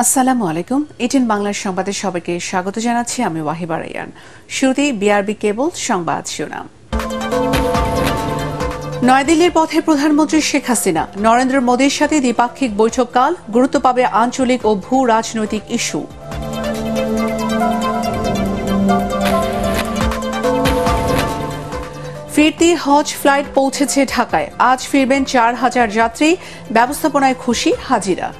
আসসালামু আলাইকুম। এটিএন বাংলার সংবাদে সবাইকে স্বাগত জানাচ্ছি। আমি ওয়াহিবা রায়হান। শুরুতেই বিআরবি কেবল সংবাদ শিরোনাম। নয়াদিল্লির পথে প্রধানমন্ত্রী শেখ হাসিনা, নরেন্দ্র মোদীর সাথে দ্বিপাক্ষিক বৈঠককাল, গুরুত্ব পাবে আঞ্চলিক ও ভূ রাজনৈতিক ইস্যু। ফিরতি হজ ফ্লাইট পৌঁছেছে ঢাকায়। আজ ফিরবেন ৪,০০০ যাত্রী। ব্যবস্থাপনায় খুশি হাজিরা।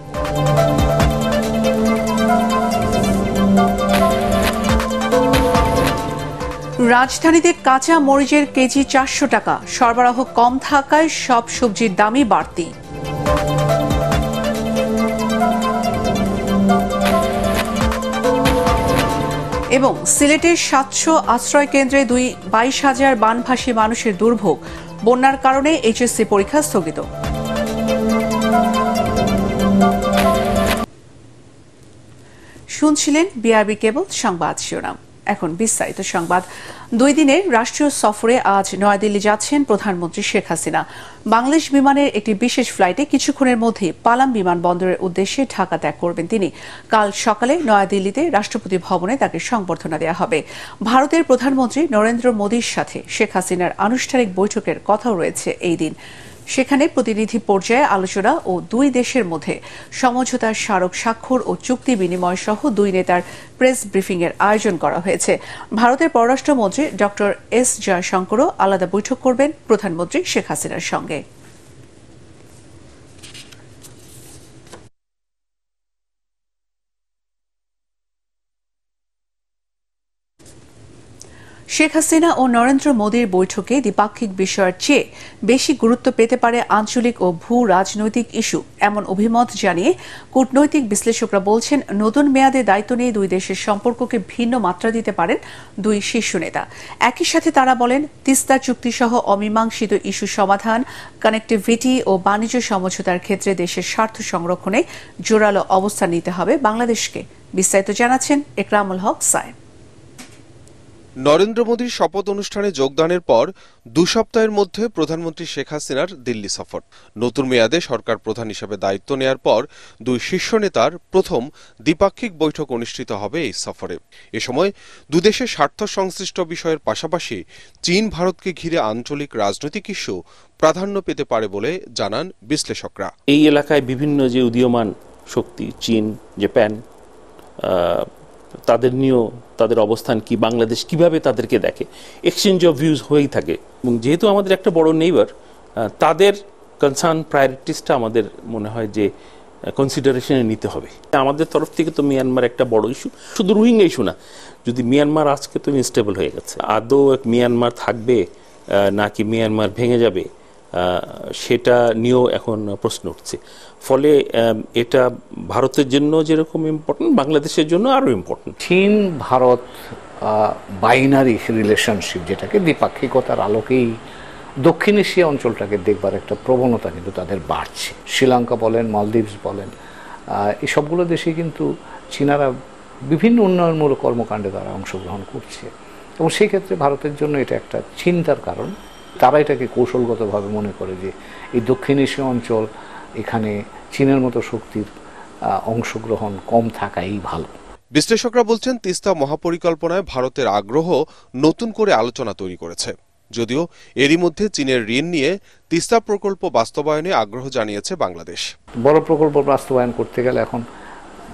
রাজধানীতে কাঁচা মরিচের কেজি ৪০০ টাকা, সরবরাহ কম থাকায় সব সবজির দামই বাড়তি। এবং সিলেটের ৭০০ আশ্রয় কেন্দ্রে ২২,০০০ বানভাসী মানুষের দুর্ভোগ, বন্যার কারণে এইচএসসি পরীক্ষা স্থগিত। শুনছিলেন বিআরবি কেবল সংবাদ শিরোনাম। এখন বিস্তারিত সংবাদ। ২ দিনের রাষ্ট্রীয় সফরে আজ নয়াদিল্লি যাচ্ছেন প্রধানমন্ত্রী শেখ হাসিনা। বাংলাদেশ বিমানের একটি বিশেষ ফ্লাইটে কিছুক্ষণের মধ্যেই পালাম বিমানবন্দরের উদ্দেশ্যে ঢাকা ত্যাগ করবেন তিনি। কাল সকালে নয়াদিল্লিতে রাষ্ট্রপতি ভবনে তাকে সংবর্ধনা দেওয়া হবে। ভারতের প্রধানমন্ত্রী নরেন্দ্র মোদীর সাথে শেখ হাসিনার আনুষ্ঠানিক বৈঠকের কথাও রয়েছে এই দিন। সেখানে প্রতিনিধি পর্যায়ে আলোচনা ও দুই দেশের মধ্যে সমঝোতার স্মারক স্বাক্ষর ও চুক্তি বিনিময় সহ দুই নেতার প্রেস ব্রিফিংয়ের আয়োজন করা হয়েছে। ভারতের পররাষ্ট্রমন্ত্রী ডক্টর এস জয়শঙ্করও আলাদা বৈঠক করবেন প্রধানমন্ত্রী শেখ হাসিনার সঙ্গে। শেখ হাসিনা ও নরেন্দ্র মোদীর বৈঠকে দ্বিপাক্ষিক বিষয়ের চেয়ে বেশি গুরুত্ব পেতে পারে আঞ্চলিক ও ভূ রাজনৈতিক ইস্যু, এমন অভিমত জানিয়ে কূটনৈতিক বিশ্লেষকরা বলছেন, নতুন মেয়াদে দায়িত্ব নিয়ে দুই দেশের সম্পর্ককে ভিন্ন মাত্রা দিতে পারেন দুই শীর্ষ নেতা। একই সাথে তারা বলেন, তিস্তা চুক্তি সহ অমীমাংসিত ইস্যু সমাধান, কানেক্টিভিটি ও বাণিজ্য সমঝোতার ক্ষেত্রে দেশের স্বার্থ সংরক্ষণে জোরালো অবস্থান নিতে হবে বাংলাদেশকে। বিস্তারিত জানাচ্ছেন একরামুল হক সায়েম। নরেন্দ্র মোদীর শপথ অনুষ্ঠানে যোগদানের পর ২ সপ্তাহের মধ্যে প্রধানমন্ত্রী শেখ হাসিনার দিল্লি সফর। নতুন মেয়াদে সরকার প্রধান হিসেবে দায়িত্ব নেয়ার পর দুই শীর্ষ নেতার প্রথম দ্বিপাক্ষিক বৈঠক অনুষ্ঠিত হবে এই সফরে। এ সময় দুদেশের স্বার্থ সংশ্লিষ্ট বিষয়ের পাশাপাশি চীন ভারতকে ঘিরে আঞ্চলিক রাজনৈতিক ইস্যু প্রাধান্য পেতে পারে বলে জানান বিশ্লেষকরা। এই এলাকায় বিভিন্ন যে উদীয়মান শক্তি, চীন, জাপান, তাদের নিয়েও তাদের অবস্থান কি, বাংলাদেশ কিভাবে তাদেরকে দেখে, এক্সচেঞ্জ অফ ভিউজ হয়েই থাকে। এবং যেহেতু আমাদের একটা বড় নেইবার, তাদের কনসার্ন প্রায়োরিটিসটা আমাদের মনে হয় যে কনসিডারেশনে নিতে হবে। আমাদের তরফ থেকে তো মিয়ানমার একটা বড় ইস্যু, শুধু রোহিঙ্গা ইস্যু না। যদি মিয়ানমার আজকে তো ইনস্টেবল হয়ে গেছে, আদৌ মিয়ানমার থাকবে নাকি মিয়ানমার ভেঙে যাবে, সেটা নিয়েও এখন প্রশ্ন উঠছে। ফলে এটা ভারতের জন্য যেরকম ইম্পর্টেন্ট, বাংলাদেশের জন্য আরও ইম্পর্টেন্ট। চীন ভারত বাইনারি রিলেশনশিপ, যেটাকে দ্বিপাক্ষিকতার আলোকেই দক্ষিণ এশিয়া অঞ্চলটাকে দেখবার একটা প্রবণতা কিন্তু তাদের বাড়ছে। শ্রীলঙ্কা বলেন, মালদ্বীপস বলেন, এই সবগুলো দেশে কিন্তু চীনারা বিভিন্ন উন্নয়নমূলক কর্মকাণ্ডে তারা অংশগ্রহণ করছে এবং সেই ক্ষেত্রে ভারতের জন্য এটা একটা চিন্তার কারণ। তারা এটাকে কৌশলগতভাবে মনে করে যে এই দক্ষিণ এশীয় অঞ্চল, এখানে চীনের মতো শক্তির অংশগ্রহণ কম থাকাই ভালো। বিশ্লেষকরা বলছেন, তিস্তা মহাপরিকল্পনায় ভারতের আগ্রহ নতুন করে আলোচনা তৈরি করেছে। যদিও এরই মধ্যে চীনের ঋণ নিয়ে তিস্তা প্রকল্প বাস্তবায়নে আগ্রহ জানিয়েছে বাংলাদেশ। বড় প্রকল্প বাস্তবায়ন করতে গেলে এখন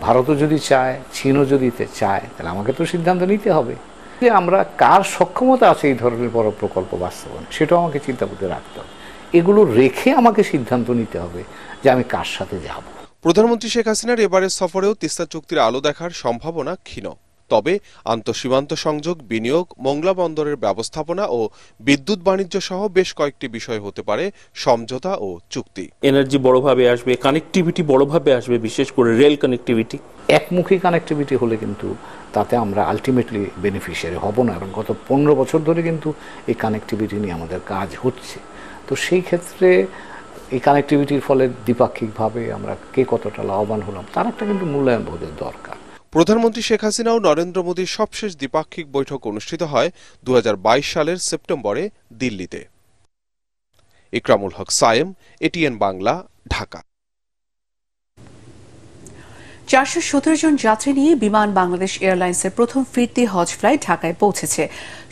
ভারতও যদি চায়, চীনও যদি চায়, তাহলে আমাকে তো সিদ্ধান্ত নিতে হবে যে আমরা কার সক্ষমতা আছে এই ধরনের বড় প্রকল্প বাস্তবায়ন, সেটাও আমাকে চিন্তা করতে রাখতে হবে। এগুলো রেখে আমাকে সিদ্ধান্ত নিতে হবে যে আমি কার সাথে যাব। প্রধানমন্ত্রী শেখ হাসিনার এবারের সফরেও তিস্তা চুক্তির আলো দেখার সম্ভাবনা ক্ষীণ। তবে আন্তঃসীমান্ত সংযোগ, বিনিয়োগ, মোংলা বন্দরের ব্যবস্থাপনা ও বিদ্যুৎ বাণিজ্য সহ বেশ কয়েকটি বিষয় হতে পারে সমঝোতা ও চুক্তি। এনার্জি বড়ভাবে আসবে, কানেক্টিভিটি বড়ভাবে আসবে, বিশেষ করে রেল কানেক্টিভিটি। একমুখী কানেক্টিভিটি হলে কিন্তু তাতে আমরা আলটিমেটলি বেনিফিশিয়ারি হব না। এবং গত 15 বছর ধরে কিন্তু এই কানেক্টিভিটি নিয়ে আমাদের কাজ হচ্ছে। তো সেই ক্ষেত্রে এই কানেক্টিভিটির ফলে দ্বিপাক্ষিকভাবে আমরা কে কতটা লাভবান হলাম, তার একটা কিন্তু মূল্যায়ন বোধের দরকার। প্রধানমন্ত্রী শেখ হাসিনা ও নরেন্দ্র মোদীর সবশেষ দ্বিপাক্ষিক বৈঠক অনুষ্ঠিত হয় ২০২২ সালের সেপ্টেম্বরে দিল্লিতে। ইকরামুল হক সায়েম, এটিএন বাংলা, ঢাকা। 417 জন যাত্রী নিয়ে বিমান বাংলাদেশ এয়ারলাইন্সের প্রথম ফিরতি হজ ফ্লাইট ঢাকায় পৌঁছেছে।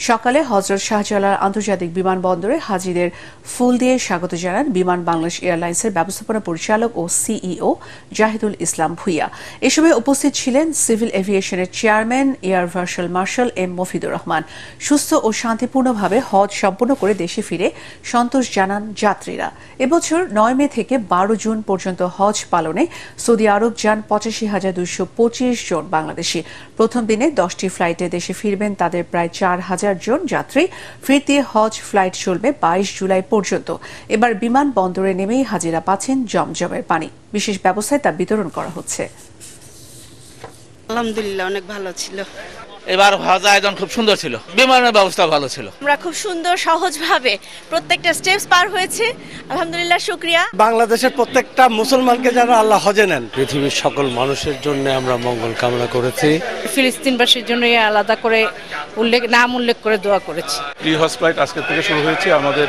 সকালে হযরত শাহজালাল আন্তর্জাতিক বিমানবন্দরে হাজিদের ফুল দিয়ে স্বাগত জানান বিমান বাংলাদেশ এয়ারলাইন্সের ব্যবস্থাপনা পরিচালক ও সিইও জাহিদুল ইসলাম ভুইয়া। এ সময় উপস্থিত ছিলেন সিভিল এভিয়েশনের চেয়ারম্যান এয়ার ভার্সিয়াল মার্শাল এম মফিদুর রহমান। সুস্থ ও শান্তিপূর্ণভাবে হজ সম্পন্ন করে দেশে ফিরে সন্তোষ জানান যাত্রীরা। এবছর 9 মে থেকে 12 জুন পর্যন্ত হজ পালনে সৌদি আরব যান 85,225 জন বাংলাদেশি। প্রথম দিনে 10টি ফ্লাইটে দেশে ফিরবেন তাদের প্রায় 4,000 জন যাত্রী। ফিরতি হজ ফ্লাইট চলবে 22 জুলাই পর্যন্ত। এবার বিমানবন্দরে নেমেই হাজিরা পাচ্ছেন জমজমের পানি। বিশেষ ব্যবস্থায় তা বিতরণ করা হচ্ছে। আলহামদুলিল্লাহ, অনেক ভালো ছিল। এবার হজ আয়োজন খুব সুন্দর ছিল, বিমানের ব্যবস্থা ভালো ছিল। আমরা খুব সুন্দর সহজভাবে প্রত্যেকটা স্টেপস পার হয়েছে, আলহামদুলিল্লাহ, শুকরিয়া। বাংলাদেশের প্রত্যেকটা মুসলমানকে যেন আল্লাহ হজে নেন। পৃথিবীর সকল মানুষের জন্য আমরা মঙ্গল কামনা করেছি। ফিলিস্তিনবাসীর জন্য আলাদা করে নাম উল্লেখ করে দোয়া করেছি। প্রি হজ ফ্লাইট আজকে থেকে শুরু হয়েছে, আমাদের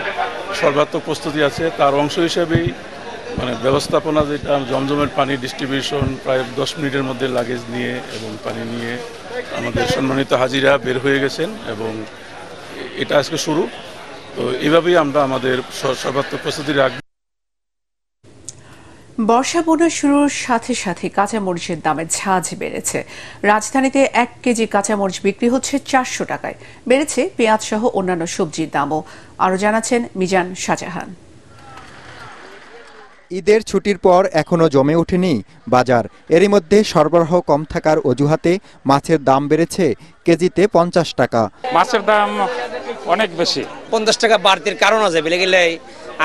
সর্বাত্মক প্রস্তুতি আছে। তার অংশ হিসেবেই ব্যবস্থাপনা, যেটা জমজমের পানি ডিস্ট্রিবিউশন, প্রায় 10 মিনিটের মধ্যে লাগেজ নিয়ে এবং পানি নিয়ে আমাদের সম্মানিত হাজিরা বের হয়ে গেছেন এবং এটা আজকে শুরু। তো এইভাবেই আমরা আমাদের সর্বাত্মক প্রস্তুতি রাখব। বর্ষা বন্যা শুরুর সাথে সাথে কাঁচামরিচের দামে ঝাঁঝ বেড়েছে। রাজধানীতে 1 কেজি কাঁচামরিচ বিক্রি হচ্ছে 400 টাকায়। বেড়েছে পেঁয়াজ সহ অন্যান্য সবজির দামও। আরও জানাচ্ছেন মিজান শাহজাহান। ঈদের ছুটির পর এখনও জমে ওঠেনি বাজার। এরই মধ্যে সরবরাহ কম থাকার অজুহাতে মাছের দাম বেড়েছে কেজিতে 50 টাকা। মাছের দাম অনেক বেশি, 50 টাকা বাড়তির কারণ আছে। বলে গেলে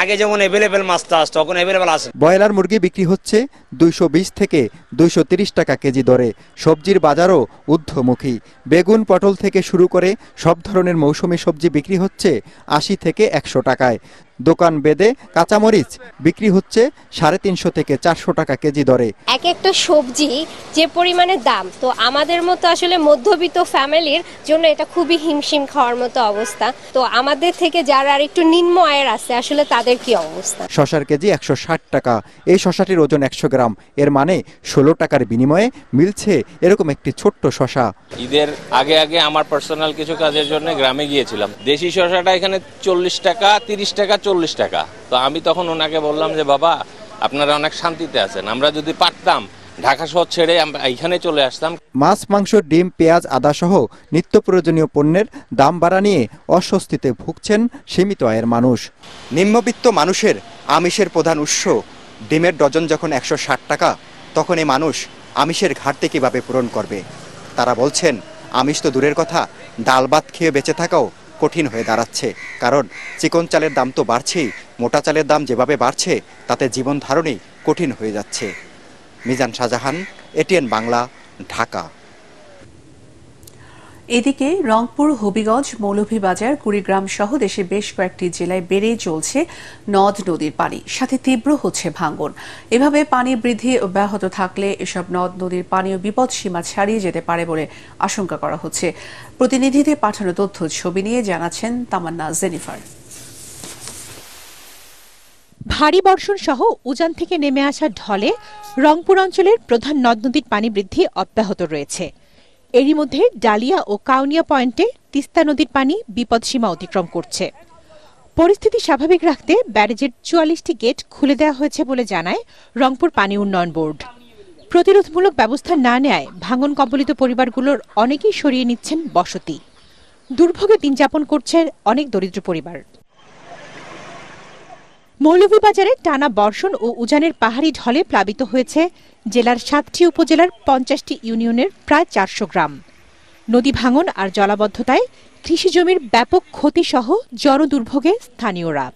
আগে যেমন অ্যাভেলেবেল মাছটা আসতো, এখন অ্যাভেলেবেল আছে। ব্রয়লার মুরগি বিক্রি হচ্ছে 220 থেকে 230 টাকা কেজি দরে। সবজির বাজারও ঊর্ধ্বমুখী। বেগুন, পটল থেকে শুরু করে সব ধরনের মৌসুমী সবজি বিক্রি হচ্ছে 80 থেকে 100 টাকায়। দোকান বেঁধে কাঁচামরিচ বিক্রি হচ্ছে 350 থেকে 400 টাকা কেজি দরে। এক একটা সবজি যে পরিমাণে দাম, তো আমাদের মতো আসলে মধ্যবিত্ত ফ্যামিলির জন্য এটা খুবই হিমশিম খাওয়ার মতো অবস্থা। তো আমাদের থেকে যারা আর একটু নিম্ন আয়ের আছে, আসলে তাদের কি অবস্থা? শসার কেজি 160 টাকা। এই শসাটির ওজন 100 গ্রাম, এর মানে 16 টাকার বিনিময়ে মিলছে এরকম একটি ছোট্ট শসা। ঈদের আগে আগে আমার পার্সোনাল কিছু কাজের জন্য গ্রামে গিয়েছিলাম। দেশি শসাটা এখানে 40 টাকা, 30 টাকা, 40 টাকা। তো আমি তখন ওনাকে বললাম যে বাবা, আপনারা অনেক শান্তিতে আছেন, আমরা যদি পারতাম ঢাকা শহর ছেড়ে আমরা এখানে চলে আসতাম। মাছ, মাংস, ডিম, পেঁয়াজ, আদা সহ নিত্য প্রয়োজনীয় পণ্যের দাম বাড়া নিয়ে অস্বস্তিতে ভুগছেন সীমিত আয়ের মানুষ। নিম্নবিত্ত মানুষের আমিষের প্রধান উৎস ডিমের ডজন যখন 160 টাকা, তখন এই মানুষ আমিষের ঘাটতি কিভাবে পূরণ করবে? তারা বলছেন আমিষ তো দূরের কথা, ডাল ভাত খেয়ে বেঁচে থাকাও কঠিন হয়ে দাঁড়াচ্ছে। কারণ চিকন চালের দাম তো বাড়ছেই, মোটা চালের দাম যেভাবে বাড়ছে তাতে জীবন ধারণই কঠিন হয়ে যাচ্ছে। মিজান শাহজাহান, এটিএন বাংলা, ঢাকা। এদিকে রংপুর, হবিগঞ্জ, মৌলভীবাজার, কুড়িগ্রাম সহ দেশে বেশ কয়েকটি জেলায় বেড়েই চলছে নদ নদীর পানি, সাথে তীব্র হচ্ছে ভাঙন। এভাবে পানি বৃদ্ধি অব্যাহত থাকলে এসব নদ নদীর পানীয় বিপদ সীমা ছাড়িয়ে যেতে পারে বলে আশঙ্কা করা হচ্ছে। প্রতিনিধিদের পাঠানো তথ্য ছবি নিয়ে জানাচ্ছেন তামান্না জেনিফার। ভারী বর্ষণ সহ উজান থেকে নেমে আসা ঢলে রংপুর অঞ্চলের প্রধান নদ নদীর পানি বৃদ্ধি অব্যাহত রয়েছে। এরই মধ্যে ডালিয়া ও কাউনিয়া পয়েন্টে তিস্তা নদীর পানি বিপদসীমা অতিক্রম করছে। পরিস্থিতি স্বাভাবিক রাখতে ব্যারেজের 44টি গেট খুলে দেওয়া হয়েছে বলে জানায় রংপুর পানি উন্নয়ন বোর্ড। প্রতিরোধমূলক ব্যবস্থা না নেয় ভাঙন কবলিত পরিবারগুলোর অনেকেই সরিয়ে নিচ্ছেন বসতি। দুর্ভোগে দিন যাপন করছে অনেক দরিদ্র পরিবার। মৌলভীবাজারে টানা বর্ষণ ও উজানের পাহাড়ি ঢলে প্লাবিত হয়েছে জেলার 7টি উপজেলার 50টি ইউনিয়নের প্রায় 400 গ্রাম। নদী ভাঙন আর জলাবদ্ধতায় কৃষিজমির ব্যাপক ক্ষতিসহ জনদুর্ভোগে স্থানীয়রা।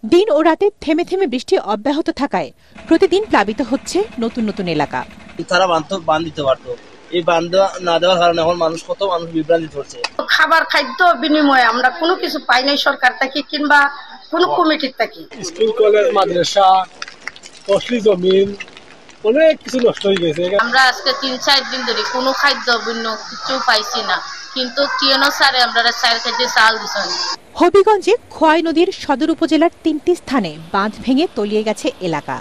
দিন ও রাতে থেমে থেমে বৃষ্টি অব্যাহত থাকায় প্রতিদিন প্লাবিত হচ্ছে নতুন নতুন এলাকা। তারা বাঁধ দিতে পারতো, এই বাঁধ না দেওয়ার কারণে এখন কত মানুষ বিভ্রান্তি হচ্ছে। খাবার খাদ্য বিনিময়ে আমরা কোনো কিছু পাই নাই সরকার থেকে কিংবা কোন কমিটির থেকে। স্কুল, কলেজ, মাদ্রাসা, ফসলি জমিন অনেক কিছু নষ্ট হয়ে গেছে। আমরা আজকে 3-4 দিন ধরে কোনো খাদ্য ভিন্ন কিছু পাইছি না, কিন্তু টিএনও স্যারে আমরা 4 কেজি চাল দিছেন। হবিগঞ্জে খোয়াই নদীর সদর উপজেলার 3টি স্থানে বাঁধ ভেঙে তলিয়ে গেছে এলাকা।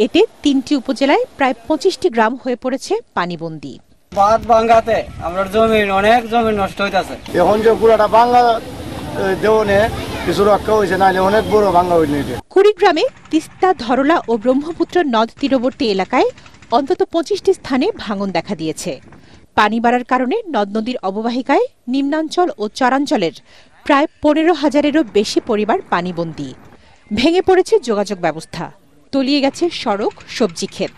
এতে ৩টি উপজেলায় প্রায় ২৫টি গ্রাম হয়ে পড়েছে পানিবন্দী। বাঁধ ভাঙাতে আমরা অনেক জমি নষ্ট হইতাছে। এখন যে পুরাটা বাংলা দেওনে কিছু রক্ষা হয়েছে, নাহলে অনেক বড় ভাঙা হইছে। কুড়িগ্রামে তিস্তা, ধরলা ও ব্রহ্মপুত্র নদ তীরবর্তী এলাকায় অন্তত ২৫টি স্থানে ভাঙন দেখা দিয়েছে। পানি বাড়ার কারণে নদ নদীর অববাহিকায় নিম্নাঞ্চল ও চরাঞ্চলের প্রায় ১৫,০০০-এরও বেশি পরিবার পানিবন্দী। ভেঙে পড়েছে যোগাযোগ ব্যবস্থা, তলিয়ে গেছে সড়ক, সবজি ক্ষেত।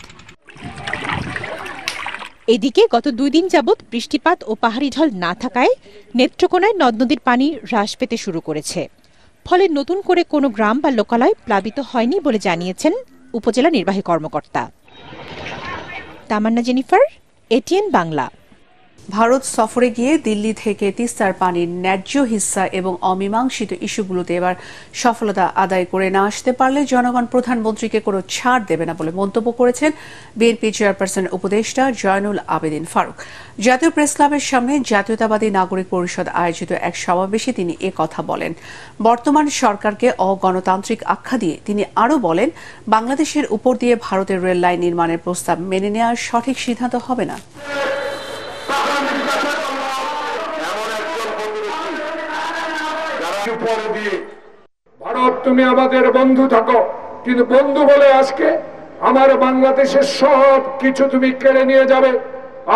এদিকে গত ২ দিন যাবৎ বৃষ্টিপাত ও পাহাড়ি ঢল না থাকায় নেত্রকোনায় নদ নদীর পানি হ্রাস পেতে শুরু করেছে। ফলে নতুন করে কোনো গ্রাম বা লোকালয় প্লাবিত হয়নি বলে জানিয়েছেন উপজেলা নির্বাহী কর্মকর্তা। তামান্না জেনিফার, এটিএন বাংলা। ভারত সফরে গিয়ে দিল্লি থেকে তিস্তার পানির ন্যায্য হিস্সা এবং অমীমাংসিত ইস্যুগুলোতে এবার সফলতা আদায় করে না আসতে পারলে জনগণ প্রধানমন্ত্রীকে কোনো ছাড় দেবে না বলে মন্তব্য করেছেন বিএনপি চেয়ারপারসন উপদেষ্টা জয়নুল আবেদিন ফারুক। জাতীয় প্রেস ক্লাবের সামনে জাতীয়তাবাদী নাগরিক পরিষদ আয়োজিত এক সমাবেশে তিনি কথা বলেন। বর্তমান সরকারকে অগণতান্ত্রিক আখ্যা দিয়ে তিনি আরও বলেন, বাংলাদেশের উপর দিয়ে ভারতের রেল লাইন নির্মাণের প্রস্তাব মেনে নেওয়ার সঠিক সিদ্ধান্ত হবে না। ভারত, তুমি আমাদের বন্ধু থাকো, কিন্তু বন্ধু বলে আজকে আমার বাংলাদেশের সব কিছু তুমি কেড়ে নিয়ে যাবে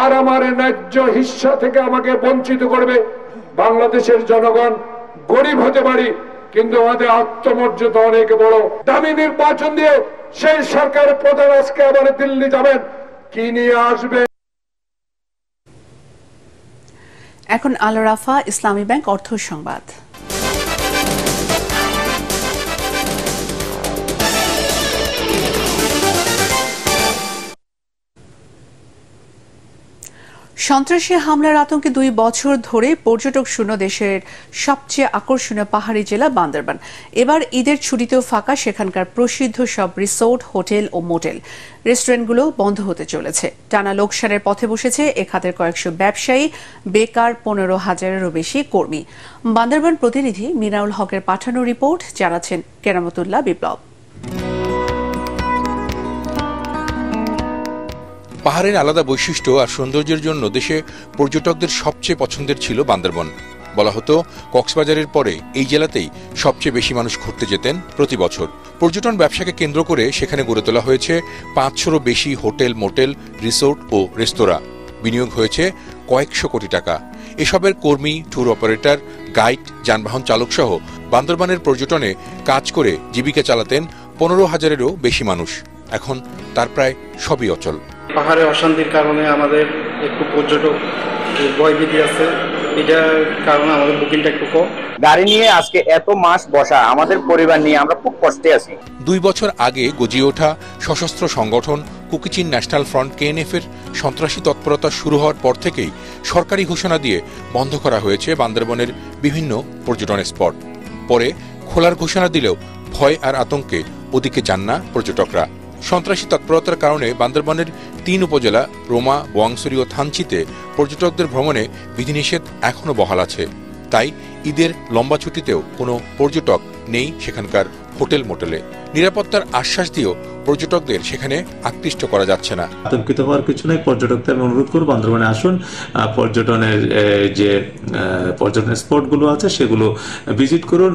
আর আমার ন্যায্য হিস্সা থেকে আমাকে বঞ্চিত করবে। বাংলাদেশের জনগণ গরিব হতে পারি, কিন্তু আমাদের আত্মমর্যাদা অনেক বড়। দামি নির্বাচন দিয়ে সেই সরকারের প্রধান আজকে আবার দিল্লি যাবেন, কি নিয়ে আসবে। এখন আল রাফা ইসলামী ব্যাংক অর্থ সংবাদ। সন্ত্রাসী হামলার আতঙ্কে 2 বছর ধরে পর্যটক শূন্য দেশের সবচেয়ে আকর্ষণীয় পাহাড়ি জেলা বান্দরবান। এবার ঈদের ছুটিতেও ফাঁকা সেখানকার প্রসিদ্ধ সব রিসোর্ট, হোটেল ও মোটেল। রেস্টুরেন্টগুলো বন্ধ হতে চলেছে। টানা লোকসানের পথে বসেছে এ খাতের কয়েকশো ব্যবসায়ী, বেকার 15,000-এরও বেশি কর্মী। বান্দরবান প্রতিনিধি মিনারুল হকের পাঠানো রিপোর্ট জানাচ্ছেন কেরামতুল্লাহ বিপ্লব। পাহাড়ের আলাদা বৈশিষ্ট্য আর সৌন্দর্যের জন্য দেশে পর্যটকদের সবচেয়ে পছন্দের ছিল বান্দরবান। বলা হতো কক্সবাজারের পরে এই জেলাতেই সবচেয়ে বেশি মানুষ ঘুরতে যেতেন প্রতি বছর। পর্যটন ব্যবসাকে কেন্দ্র করে সেখানে গড়ে তোলা হয়েছে 500-রও বেশি হোটেল, মোটেল, রিসোর্ট ও রেস্তোরাঁ। বিনিয়োগ হয়েছে কয়েকশো কোটি টাকা। এসবের কর্মী, ট্যুর অপারেটর, গাইড, যানবাহন চালক সহ বান্দরবানের পর্যটনে কাজ করে জীবিকা চালাতেন 15,000-এরও বেশি মানুষ। এখন তার প্রায় সবই অচল। পাহাড়ে অশান্তির কারণে আমাদের একটু পর্যটক ভয়ভীতি আছে, এটার কারণে আমাদের বুকিংটা একটু কম। গাড়ি নিয়ে আজকে এত মাস বসা, আমাদের পরিবার নিয়ে আমরা খুব কষ্টে আছি। 2 বছর আগে গজিয়ে ওঠা সশস্ত্র সংগঠন কুকিচিন ন্যাশনাল ফ্রন্ট KNF-এর সন্ত্রাসী তৎপরতা শুরু হওয়ার পর থেকেই সরকারি ঘোষণা দিয়ে বন্ধ করা হয়েছে বান্দরবানের বিভিন্ন পর্যটন স্পট। পরে খোলার ঘোষণা দিলেও ভয় আর আতঙ্কে ওদিকে যান না পর্যটকরা। সন্ত্রাসী তৎপরতার কারণে বান্দরবানের 3 উপজেলা রোমা, বোয়াংছড়ি ও থানচিতে পর্যটকদের ভ্রমণে বিধিনিষেধ এখনও বহাল আছে। তাই ঈদের লম্বা ছুটিতেও কোনো পর্যটক নেই সেখানকার হোটেল মোটেলে। নিরাপত্তার আশ্বাস দিয়েও পর্যটকদের সেখানে আকৃষ্ট করা যাচ্ছে না। আতঙ্কিত হওয়ার কিছু নেই। পর্যটকদের আমি অনুরোধ করব বান্দরবানে আসুন, পর্যটনের যে পর্যটন স্পটগুলো আছে সেগুলো ভিজিট করুন।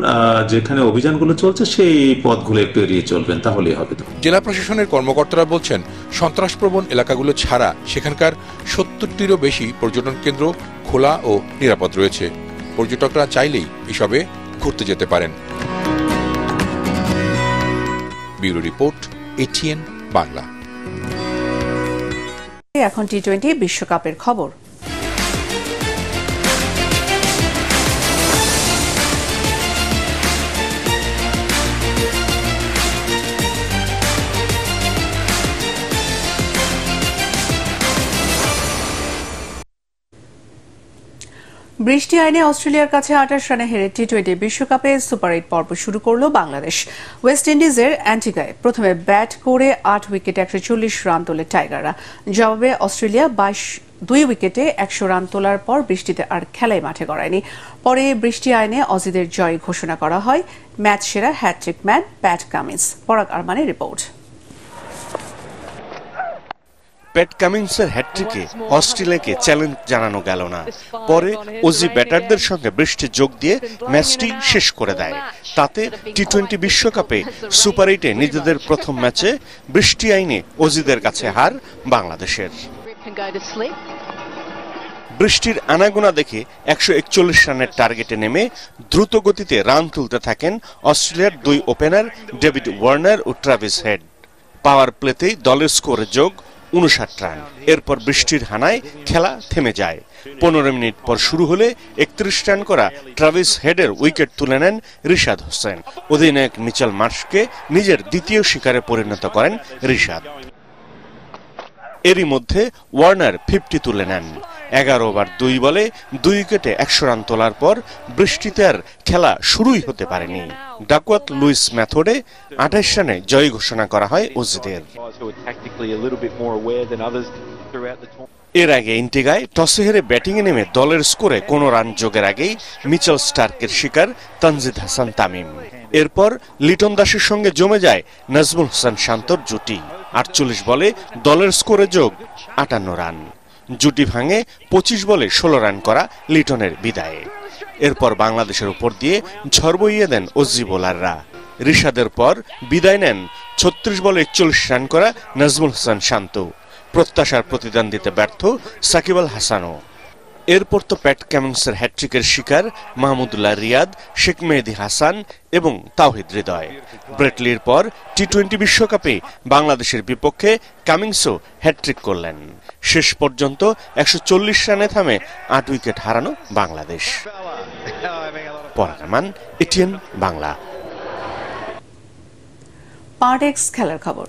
যেখানে অভিযানগুলো চলছে সেই পথগুলো একটু এড়িয়ে চলবেন, তাহলেই হবে। জেলা প্রশাসনের কর্মকর্তারা বলছেন, সন্ত্রাসপ্রবণ এলাকাগুলো ছাড়া সেখানকার 70-টিরও বেশি পর্যটন কেন্দ্র খোলা ও নিরাপদ রয়েছে। পর্যটকরা চাইলেই এসবে ঘুরতে যেতে পারেন। Bureau report, ATN Bangla. এখন টি-20 বিশ্বকাপের খবর। বৃষ্টি আইনে অস্ট্রেলিয়ার কাছে 28 রানে হেরে টি-20 বিশ্বকাপে সুপার 8 পর্ব শুরু করল বাংলাদেশ। ওয়েস্ট ইন্ডিজের অ্যান্টিগায় প্রথমে ব্যাট করে 8 উইকেটে 140 রান তোলে টাইগাররা। জবাবে অস্ট্রেলিয়া 2 উইকেটে 100 রান তোলার পর বৃষ্টিতে আর খেলাই মাঠে গড়ায়নি। পরে বৃষ্টি আইনে অজিদের জয় ঘোষণা করা হয়। ম্যাচ সেরা হ্যাটট্রিক ম্যান প্যাট কামিন্স। পরাগ আরমানের রিপোর্ট। প্যাট কামিন্সের হ্যাটট্রিকে অস্ট্রেলিয়াকে চ্যালেঞ্জ জানানো গেল না। পরে অজি ব্যাটারদের সঙ্গে বৃষ্টি যোগ দিয়ে ম্যাচটি শেষ করে দেয়। তাতে টি-20 বিশ্বকাপে সুপার 8-এ নিজেদের প্রথম ম্যাচে বৃষ্টি আইনে অজিদের কাছে হার বাংলাদেশের। বৃষ্টির আনাগোনা দেখে 141 রানের টার্গেটে নেমে দ্রুত গতিতে রান তুলতে থাকেন অস্ট্রেলিয়ার দুই ওপেনার ডেভিড ওয়ার্নার ও ট্রাভিস হেড। পাওয়ার প্লেতেই দলের স্কোরে যোগ 59 রান। এরপর বৃষ্টির হানায় খেলা থেমে যায়। 15 মিনিট পর শুরু হলে 31 রান করা ট্রাভিস হেডের উইকেট তুলে নেন রিশাদ হোসেন। অধিনায়ক মিচেল মার্শকে নিজের দ্বিতীয় শিকারে পরিণত করেন রিশাদ। এরই মধ্যে ওয়ার্নার 50 তুলে নেন। 11 ওভার 2 বলে 2 উইকেটে 100 রান তোলার পর বৃষ্টিতে আর খেলা শুরুই হতে পারেনি। ডাকওয়ার্থ লুইস মেথডে 28 রানে জয় ঘোষণা করা হয় অজিদের। এর আগে ইন্টিগায় টসে হেরে ব্যাটিংয়ে নেমে দলের স্কোরে কোনো রান যোগের আগেই মিচেল স্টার্কের শিকার তানজিদ হাসান তামিম। এরপর লিটন দাসের সঙ্গে জমে যায় নাজমুল হাসান শান্তর জুটি। 48 বলে দলের স্কোরে যোগ 58 রান। জুটি ভাঙে 25 বলে 16 রান করা লিটনের বিদায়ে। এরপর বাংলাদেশের উপর দিয়ে ঝড় বইয়ে দেন অজি বোলাররা। রিশাদের পর বিদায় নেন 36 বলে 41 রান করা নাজমুল হাসান শান্ত। প্রত্যাশার প্রতিদান দিতে ব্যর্থ সাকিব আল হাসানও। এরপর তো প্যাট কামিন্সের হ্যাটট্রিকের শিকার মাহমুদুল্লাহ রিয়াদ, শেখ মেহেদী হাসান এবং তাওহিদ হৃদয়। ব্রেটলির পর টি-20 বিশ্বকাপে বাংলাদেশের বিপক্ষে কামিন্সও হ্যাটট্রিক করলেন। শেষ পর্যন্ত 140 রানে থামে 8 উইকেট হারানো বাংলাদেশ। পরাগামান, এটিএন বাংলা। পার্টেক্স খেলার খবর।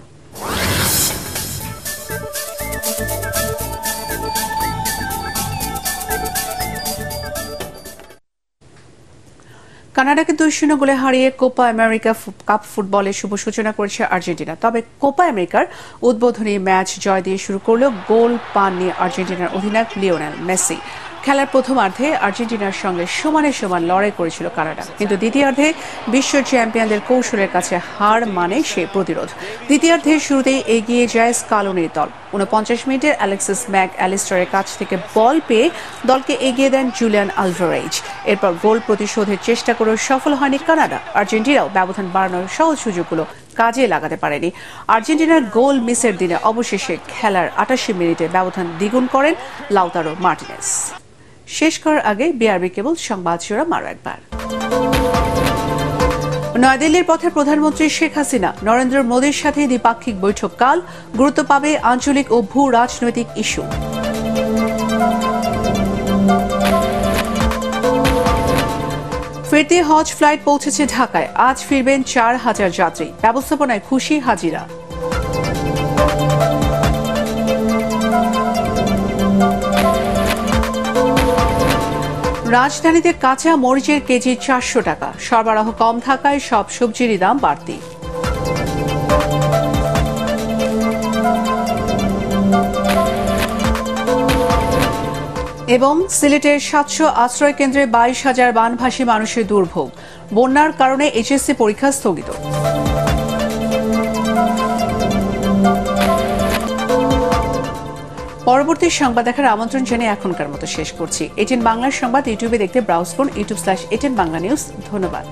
কানাডাকে 2-0 গোলে হারিয়ে কোপা আমেরিকা কাপ ফুটবলের শুভ সূচনা করেছে আর্জেন্টিনা। তবে কোপা আমেরিকার উদ্বোধনী ম্যাচ জয় দিয়ে শুরু করলেও গোল পাননি আর্জেন্টিনার অধিনায়ক লিওনেল মেসি। খেলার প্রথমার্ধে আর্জেন্টিনার সঙ্গে সমানে সমান লড়াই করেছিল কানাডা, কিন্তু দ্বিতীয়ার্ধে বিশ্ব চ্যাম্পিয়নদের কৌশলের কাছে হার মানে সে প্রতিরোধ। দ্বিতীয়ার্ধের শুরুতেই এগিয়ে যায় স্কালোনির দল। 49 মিনিটে অ্যালেক্সিস ম্যাক অ্যালিস্টারের কাছ থেকে বল পেয়ে দলকে এগিয়ে দেন জুলিয়ান আলভারেজ। এরপর গোল প্রতিশোধের চেষ্টা করেও সফল হয়নি কানাডা। আর্জেন্টিনাও ব্যবধান বাড়ানোর সহজ সুযোগগুলো কাজে লাগাতে পারেনি। আর্জেন্টিনার গোল মিসের দিনে অবশেষে খেলার 88 মিনিটে ব্যবধান দ্বিগুণ করেন লাউতারো মার্টিনেজ। শেষ করার আগে বিআরবি কেবল সংবাদ শিরোনাম আরো একবার। নয়াদিল্লির পথে প্রধানমন্ত্রী শেখ হাসিনা, নরেন্দ্র মোদীর সাথে দ্বিপাক্ষিক বৈঠক কাল। গুরুত্ব পাবে আঞ্চলিক ও ভূ রাজনৈতিক ইস্যু। ফিরতি হজ ফ্লাইট পৌঁছেছে ঢাকায়। আজ ফিরবেন 4000 যাত্রী। ব্যবস্থাপনায় খুশি হাজিরা। রাজধানীতে কাঁচা মরিচের কেজি 400 টাকা। সরবরাহ কম থাকায় সব সবজিরই দাম বাড়তি। এবং সিলেটের 700 আশ্রয় কেন্দ্রে 22,000 বানভাসী মানুষের দুর্ভোগ। বন্যার কারণে এইচএসসি পরীক্ষা স্থগিত। পরবর্তী সংবাদ দেখার আমন্ত্রণ জানিয়ে এখনকার মতো শেষ করছি। এটিএন বাংলার সংবাদ ইউটিউবে দেখতে ব্রাউজ করুন youtube/ATN বাংলা নিউজ। ধন্যবাদ।